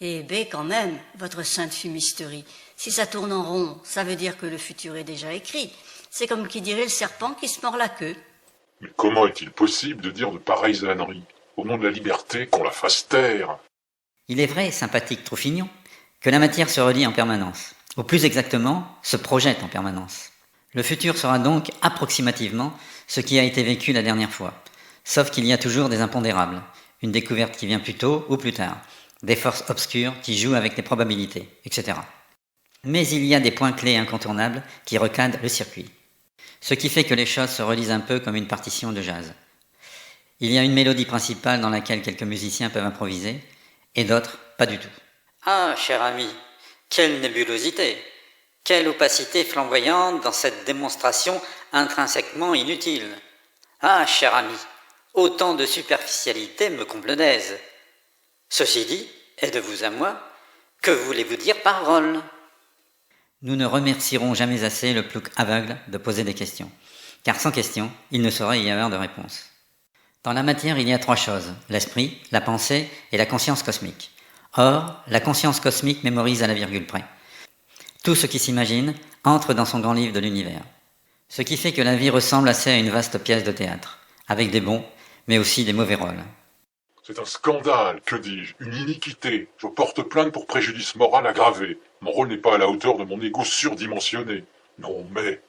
Eh ben quand même, votre sainte fumisterie. Si ça tourne en rond, ça veut dire que le futur est déjà écrit. C'est comme qui dirait le serpent qui se mord la queue. Mais comment est-il possible de dire de pareilles âneries? Au nom de la liberté, qu'on la fasse taire. Il est vrai, sympathique Trouffignon, que la matière se relie en permanence, ou plus exactement, se projette en permanence. Le futur sera donc approximativement ce qui a été vécu la dernière fois, sauf qu'il y a toujours des impondérables, une découverte qui vient plus tôt ou plus tard, des forces obscures qui jouent avec les probabilités, etc. Mais il y a des points clés incontournables qui recadrent le circuit, ce qui fait que les choses se relisent un peu comme une partition de jazz. Il y a une mélodie principale dans laquelle quelques musiciens peuvent improviser, et d'autres pas du tout. Ah, cher ami, quelle nébulosité! Quelle opacité flamboyante dans cette démonstration intrinsèquement inutile! Ah, cher ami, autant de superficialité me comble d'aise. Ceci dit, et de vous à moi, que voulez-vous dire par rôle? Nous ne remercierons jamais assez le plouc aveugle de poser des questions, car sans questions, il ne saurait y avoir de réponse. Dans la matière, il y a trois choses, l'esprit, la pensée et la conscience cosmique. Or, la conscience cosmique mémorise à la virgule près. Tout ce qui s'imagine entre dans son grand livre de l'univers. Ce qui fait que la vie ressemble assez à une vaste pièce de théâtre, avec des bons, mais aussi des mauvais rôles. C'est un scandale, que dis-je, une iniquité. Je porte plainte pour préjudice moral aggravé. Mon rôle n'est pas à la hauteur de mon ego surdimensionné. Non, mais...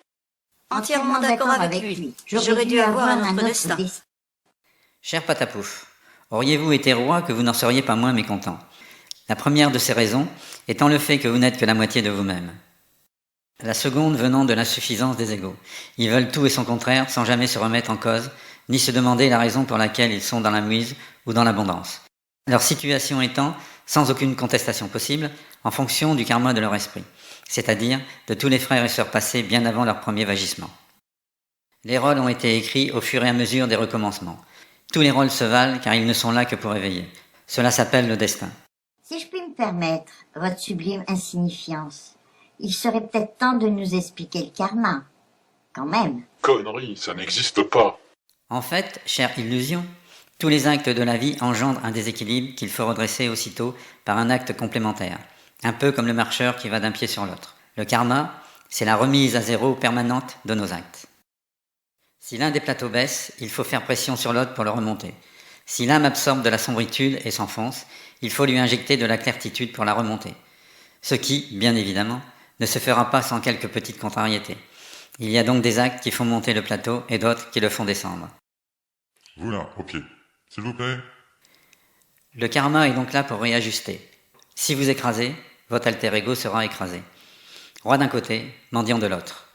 Entièrement d'accord avec lui. J'aurais dû avoir un autre destin. Cher Patapouf, auriez-vous été roi que vous n'en seriez pas moins mécontent. La première de ces raisons étant le fait que vous n'êtes que la moitié de vous-même. La seconde venant de l'insuffisance des égaux. Ils veulent tout et son contraire sans jamais se remettre en cause, ni se demander la raison pour laquelle ils sont dans la mouise ou dans l'abondance. Leur situation étant, sans aucune contestation possible, en fonction du karma de leur esprit, c'est-à-dire de tous les frères et sœurs passés bien avant leur premier vagissement. Les rôles ont été écrits au fur et à mesure des recommencements. Tous les rôles se valent car ils ne sont là que pour éveiller. Cela s'appelle le destin. Si je puis me permettre, votre sublime insignifiance, il serait peut-être temps de nous expliquer le karma. Quand même. Connerie, ça n'existe pas. En fait, chère illusion, tous les actes de la vie engendrent un déséquilibre qu'il faut redresser aussitôt par un acte complémentaire, un peu comme le marcheur qui va d'un pied sur l'autre. Le karma, c'est la remise à zéro permanente de nos actes. Si l'un des plateaux baisse, il faut faire pression sur l'autre pour le remonter. Si l'âme absorbe de la sombritude et s'enfonce, il faut lui injecter de la clairtitude pour la remonter. Ce qui, bien évidemment, ne se fera pas sans quelques petites contrariétés. Il y a donc des actes qui font monter le plateau et d'autres qui le font descendre. Vous là, ok. S'il vous plaît. Le karma est donc là pour réajuster. Si vous écrasez, votre alter ego sera écrasé. Roi d'un côté, mendiant de l'autre.